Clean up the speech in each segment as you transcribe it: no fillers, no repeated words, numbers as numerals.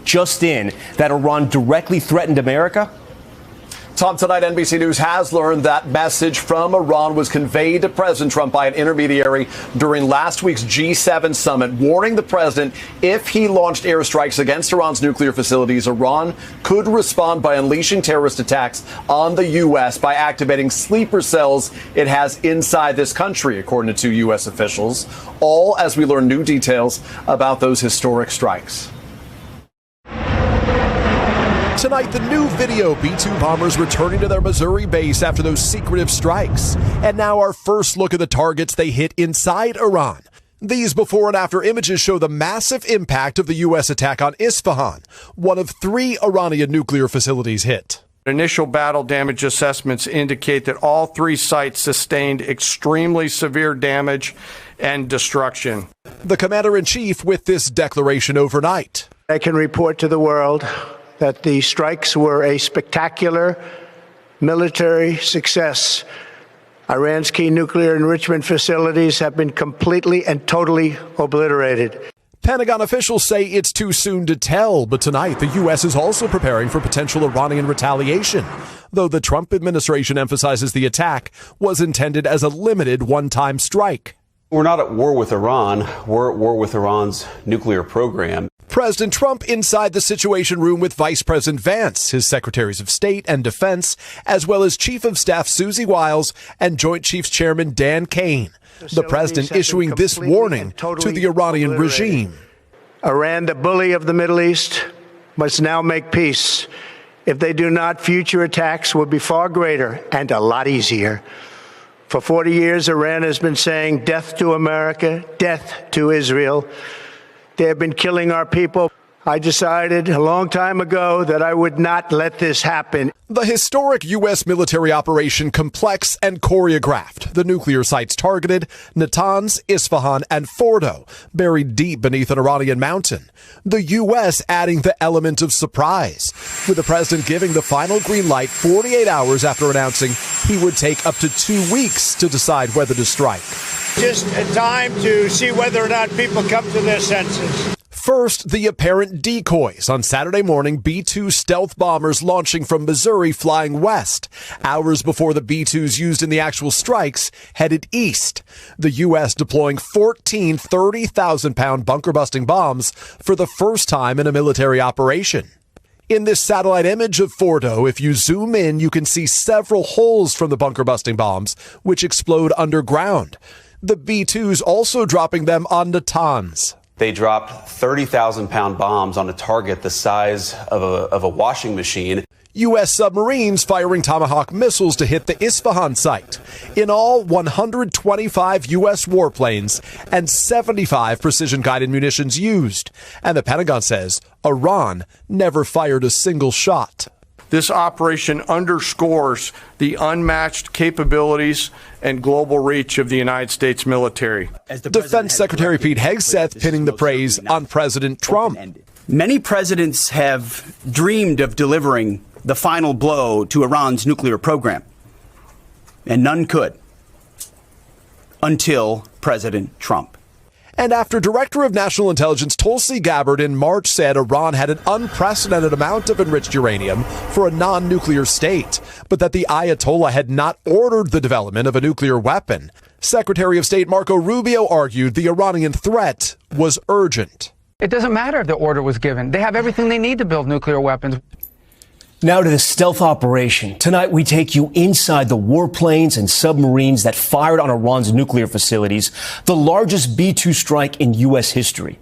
just in that Iran directly threatened America? Tom, tonight NBC News has learned that message from Iran was conveyed to President Trump by an intermediary during last week's G7 summit, warning the president if he launched airstrikes against Iran's nuclear facilities, Iran could respond by unleashing terrorist attacks on the U.S. by activating sleeper cells it has inside this country, according to two U.S. officials, all as we learn new details about those historic strikes. Tonight, the new video, B-2 bombers returning to their Missouri base after those secretive strikes. And now our first look at the targets they hit inside Iran. These before and after images show the massive impact of the U.S. attack on Isfahan, one of 3 Iranian nuclear facilities hit. Initial battle damage assessments indicate that all 3 sites sustained extremely severe damage and destruction. The commander-in-chief with this declaration overnight. I can report to the world that the strikes were a spectacular military success. Iran's key nuclear enrichment facilities have been completely and totally obliterated. Pentagon officials say it's too soon to tell, but tonight the U.S. is also preparing for potential Iranian retaliation, though the Trump administration emphasizes the attack was intended as a limited one-time strike. We're not at war with Iran. We're at war with Iran's nuclear program. President Trump inside the Situation Room with Vice President Vance, his Secretaries of State and Defense, as well as Chief of Staff Susie Wiles and Joint Chiefs Chairman Dan Kane. The president issuing this warning to the Iranian regime. Iran, the bully of the Middle East, must now make peace. If they do not, future attacks will be far greater and a lot easier. For 40 years, Iran has been saying death to America, death to Israel. They have been killing our people. I decided a long time ago that I would not let this happen. The historic U.S. military operation complex and choreographed. The nuclear sites targeted, Natanz, Isfahan, and Fordo, buried deep beneath an Iranian mountain. The U.S. adding the element of surprise, with the president giving the final green light 48 hours after announcing he would take up to 2 weeks to decide whether to strike. Just a time to see whether or not people come to their senses. First, the apparent decoys. On Saturday morning, B-2 stealth bombers launching from Missouri flying west. Hours before the B-2s used in the actual strikes headed east. The U.S. deploying 14 30,000-pound bunker-busting bombs for the first time in a military operation. In this satellite image of Fordo, if you zoom in, you can see several holes from the bunker-busting bombs, which explode underground. The B-2s also dropping them on Natanz. They dropped 30,000-pound bombs on a target the size of a washing machine. U.S. submarines firing Tomahawk missiles to hit the Isfahan site. In all, 125 U.S. warplanes and 75 precision-guided munitions used. And the Pentagon says Iran never fired a single shot. This operation underscores the unmatched capabilities and global reach of the United States military. Defense Secretary Pete Hegseth pinning the praise on President Trump. Many presidents have dreamed of delivering the final blow to Iran's nuclear program, and none could until President Trump. And after Director of National Intelligence Tulsi Gabbard in March said Iran had an unprecedented amount of enriched uranium for a non-nuclear state, but that the Ayatollah had not ordered the development of a nuclear weapon, Secretary of State Marco Rubio argued the Iranian threat was urgent. It doesn't matter if the order was given. They have everything they need to build nuclear weapons. Now to the stealth operation. Tonight, we take you inside the warplanes and submarines that fired on Iran's nuclear facilities, the largest B-2 strike in U.S. history.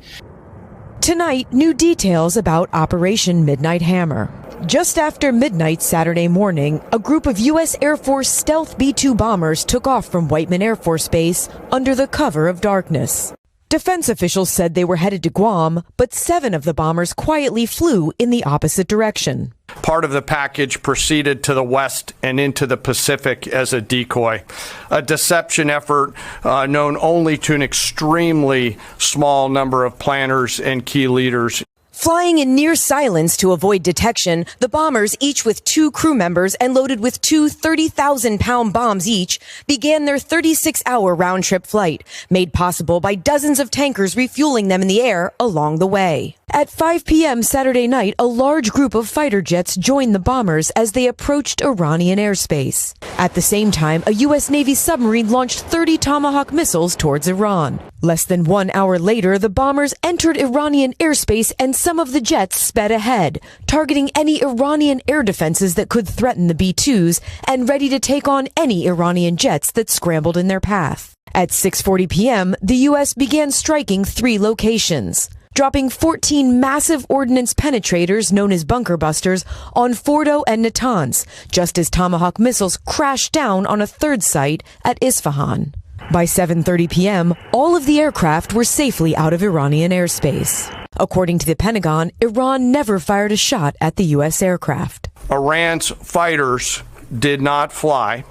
Tonight, new details about Operation Midnight Hammer. Just after midnight Saturday morning, a group of U.S. Air Force stealth B-2 bombers took off from Whiteman Air Force Base under the cover of darkness. Defense officials said they were headed to Guam, but 7 of the bombers quietly flew in the opposite direction. Part of the package proceeded to the west and into the Pacific as a decoy, a deception effort known only to an extremely small number of planners and key leaders. Flying in near silence to avoid detection, the bombers, each with 2 crew members and loaded with 2 30,000-pound bombs each, began their 36-hour round-trip flight, made possible by dozens of tankers refueling them in the air along the way. At 5 p.m. Saturday night, a large group of fighter jets joined the bombers as they approached Iranian airspace. At the same time, a U.S. Navy submarine launched 30 Tomahawk missiles towards Iran. Less than 1 hour later, the bombers entered Iranian airspace and some of the jets sped ahead, targeting any Iranian air defenses that could threaten the B-2s and ready to take on any Iranian jets that scrambled in their path. At 6:40 p.m., the U.S. began striking 3 locations, dropping 14 massive ordnance penetrators known as bunker busters on Fordo and Natanz, just as Tomahawk missiles crashed down on a 3rd site at Isfahan. By 7:30 p.m., all of the aircraft were safely out of Iranian airspace. According to the Pentagon, Iran never fired a shot at the U.S. aircraft. Iran's fighters did not fly,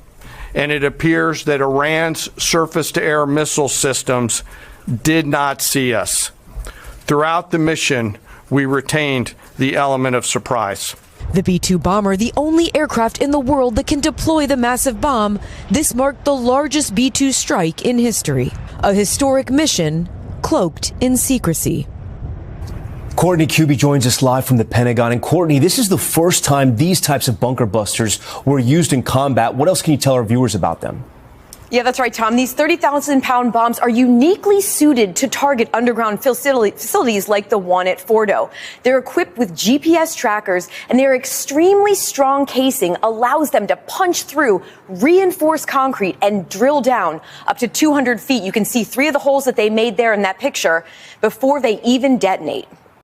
and it appears that Iran's surface-to-air missile systems did not see us. Throughout the mission, we retained the element of surprise. The B-2 bomber, the only aircraft in the world that can deploy the massive bomb, this marked the largest B-2 strike in history. A historic mission cloaked in secrecy. Courtney Kuby joins us live from the Pentagon. And Courtney, this is the first time these types of bunker busters were used in combat. What else can you tell our viewers about them? Yeah, that's right, Tom. These 30,000-pound bombs are uniquely suited to target underground facilities like the one at Fordo. They're equipped with GPS trackers, and their extremely strong casing allows them to punch through reinforced concrete and drill down up to 200 feet. You can see 3 of the holes that they made there in that picture before they even detonate.